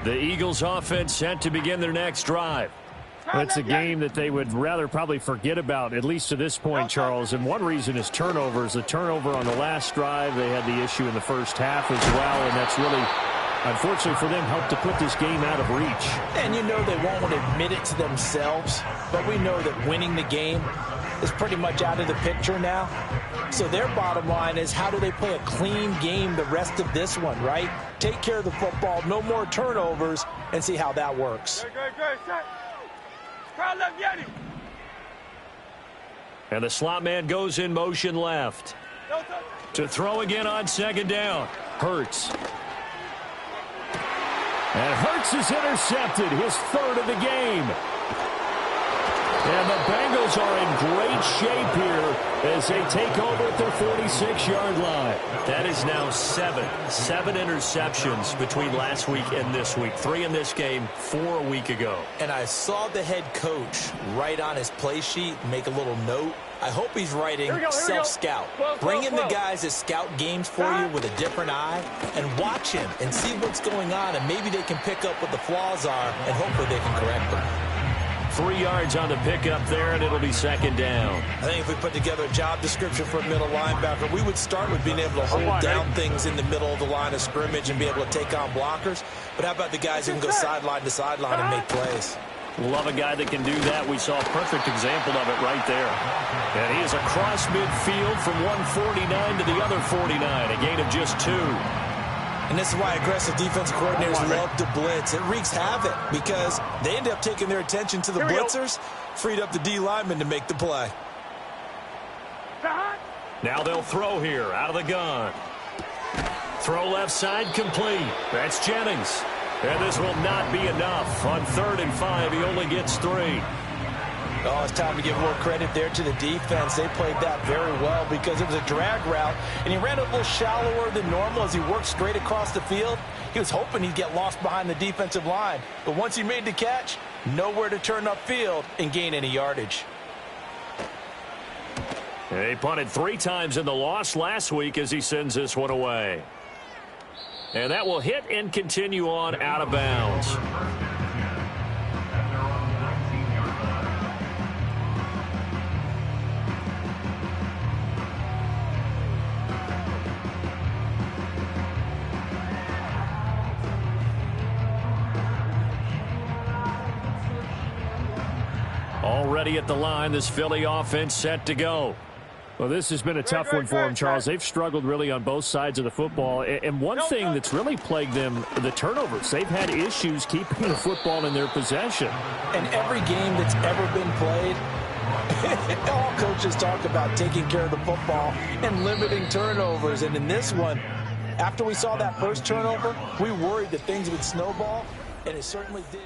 The Eagles offense set to begin their next drive. It's a game that they would rather probably forget about, at least to this point, Charles. And one reason is turnovers. The turnover on the last drive, they had the issue in the first half as well, and that's really, unfortunately for them, helped to put this game out of reach. And you know they won't admit it to themselves, but we know that winning the game is pretty much out of the picture now. So their bottom line is, how do they play a clean game the rest of this one, right? Take care of the football, no more turnovers, and see how that works. And the slot man goes in motion left. To throw again on second down. Hurts. And Hurts is intercepted, his third of the game. And the Bengals are in great shape here as they take over at their 46-yard line. That is now seven interceptions between last week and this week. 3 in this game, 4 a week ago. And I saw the head coach write on his play sheet, make a little note. I hope he's writing self-scout. Bring in the guys that scout games for you with a different eye and watch him and see what's going on, and maybe they can pick up what the flaws are, and hopefully they can correct them. 3 yards on the pickup there, and it'll be second down. I think if we put together a job description for a middle linebacker, we would start with being able to hold down things in the middle of the line of scrimmage and be able to take on blockers. But how about the guys who can go sideline to sideline and make plays? Love a guy that can do that. We saw a perfect example of it right there. And he is across midfield from 149 to the other 49, a gain of just 2. And this is why aggressive defensive coordinators love to blitz. It wreaks havoc because they end up taking their attention to the blitzers, freed up the D lineman to make the play. Now they'll throw here out of the gun. Throw left side complete. That's Jennings. And this will not be enough. On 3rd and 5, he only gets 3. Oh, it's time to give more credit there to the defense. They played that very well because it was a drag route, and he ran a little shallower than normal as he worked straight across the field. He was hoping he'd get lost behind the defensive line, but once he made the catch, nowhere to turn upfield and gain any yardage. He punted 3 times in the loss last week as he sends this one away. And that will hit and continue on out of bounds. Already at the line, this Philly offense set to go. Well, this has been a tough one for them, Charles. They've struggled really on both sides of the football. And one thing that's really plagued them, the turnovers. They've had issues keeping the football in their possession. And every game that's ever been played, all coaches talk about taking care of the football and limiting turnovers. And in this one, after we saw that first turnover, we worried that things would snowball, and it certainly did.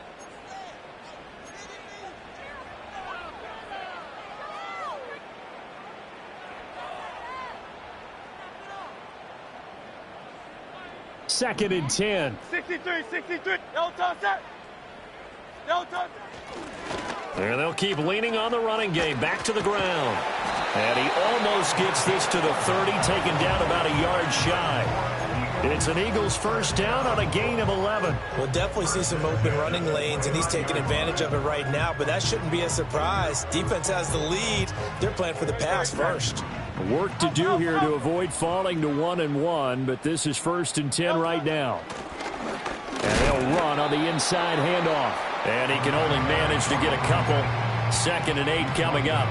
Second and 10. 63. No touchdown. And they'll keep leaning on the running game. Back to the ground. And he almost gets this to the 30, taken down about a yard shy. It's an Eagles first down on a gain of 11. We'll definitely see some open running lanes, and he's taking advantage of it right now, but that shouldn't be a surprise. Defense has the lead. They're playing for the pass first. Work to do here to avoid falling to 1-1, but this is 1st and 10 right now. And they'll run on the inside handoff. And he can only manage to get a couple. 2nd and 8 coming up.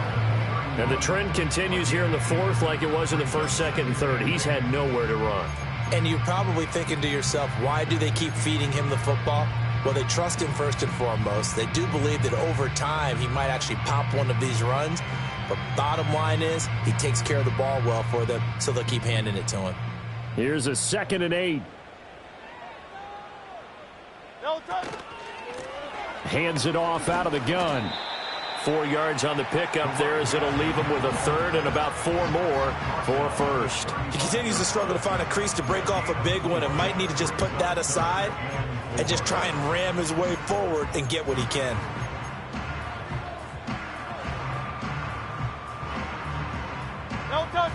And the trend continues here in the 4th like it was in the 1st, 2nd, and 3rd. He's had nowhere to run. And you're probably thinking to yourself, why do they keep feeding him the football? Well, they trust him first and foremost. They do believe that over time he might actually pop one of these runs. But bottom line is, he takes care of the ball well for them, so they'll keep handing it to him. Here's a 2nd and 8. Hands it off out of the gun. 4 yards on the pickup there as it'll leave him with a 3rd and about 4 more for first. He continues to struggle to find a crease to break off a big one and might need to just put that aside and just try and ram his way forward and get what he can.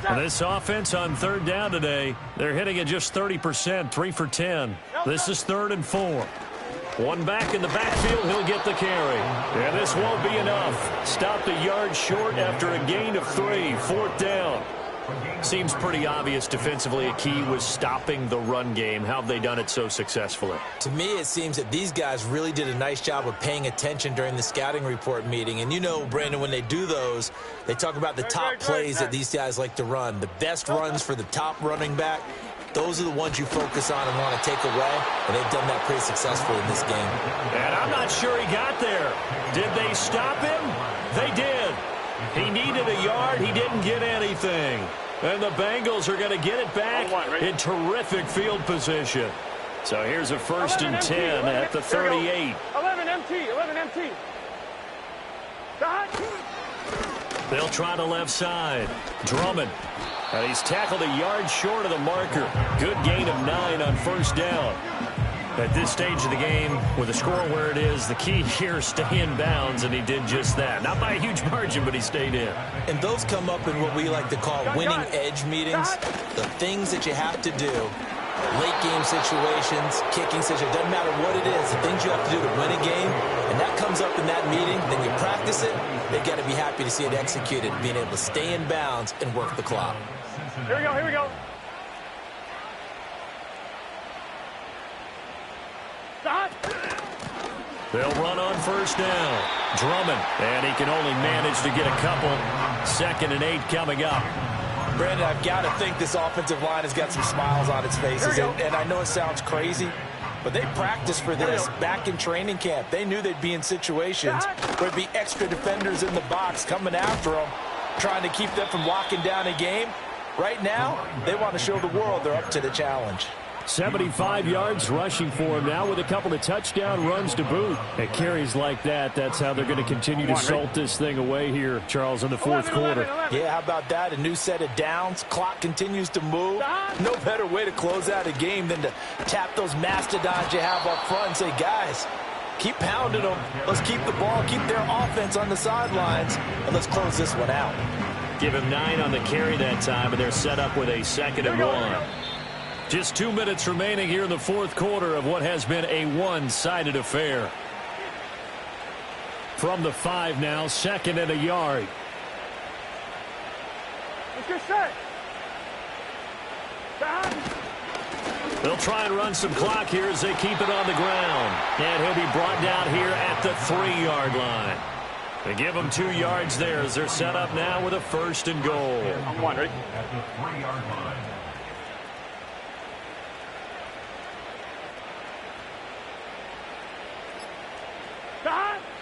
And this offense on 3rd down today, they're hitting at just 30%, 3 for 10. This is 3rd and 4. One back in the backfield, he'll get the carry. And this won't be enough. Stopped a yard short after a gain of 3, 4th down. Seems pretty obvious defensively a key was stopping the run game. How have they done it so successfully? To me, it seems that these guys really did a nice job of paying attention during the scouting report meeting. And you know, Brandon, when they do those, they talk about the top plays that these guys like to run. The best runs for the top running back, those are the ones you focus on and want to take away. And they've done that pretty successfully in this game. And I'm not sure he got there. Did they stop him? They did. He needed a yard. He didn't get anything. And the Bengals are going to get it back in terrific field position. So here's a 1st and 10 at the 38. 11 MT, 11 MT. They'll try the left side. Drummond. And he's tackled a yard short of the marker. Good gain of 9 on 1st down. At this stage of the game, with the score where it is, the key here is stay in bounds, and he did just that. Not by a huge margin, but he stayed in. And those come up in what we like to call winning edge meetings. The things that you have to do, late game situations, kicking situations, doesn't matter what it is, the things you have to do to win a game, and that comes up in that meeting, then you practice it, they've got to be happy to see it executed, being able to stay in bounds and work the clock. Here we go, here we go. They'll run on 1st down. Drummond, and he can only manage to get a couple. 2nd and 8 coming up. Brandon, I've got to think this offensive line has got some smiles on its faces. And I know it sounds crazy, but they practiced for this back in training camp. They knew they'd be in situations where there'd be extra defenders in the box coming after them, trying to keep them from locking down a game. Right now, they want to show the world they're up to the challenge. 75 yards rushing for him now with a couple of touchdown runs to boot. And carries like that, that's how they're going to continue to salt this thing away here, Charles, in the 4th quarter. Yeah, how about that? A new set of downs. Clock continues to move. No better way to close out a game than to tap those mastodons you have up front and say, guys, keep pounding them. Let's keep the ball, keep their offense on the sidelines, and let's close this one out. Give him 9 on the carry that time, and they're set up with a 2nd and 1. Just 2 minutes remaining here in the 4th quarter of what has been a one-sided affair. From the 5 now, 2nd and a yard. What's your set? They'll try and run some clock here as they keep it on the ground. And he'll be brought down here at the 3-yard line. They give him 2 yards there as they're set up now with a 1st and goal. I'm wondering. At the 3-yard line.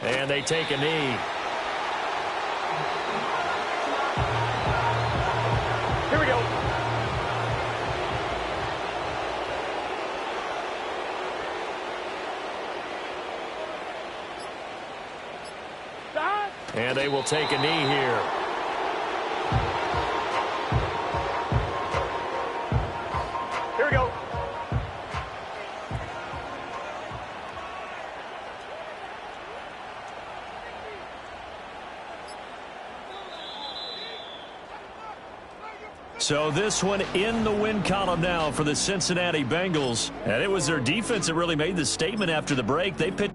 And they take a knee. Here we go. And they will take a knee here. Here we go. So this one in the win column now for the Cincinnati Bengals. And it was their defense that really made the statement after the break. They pitched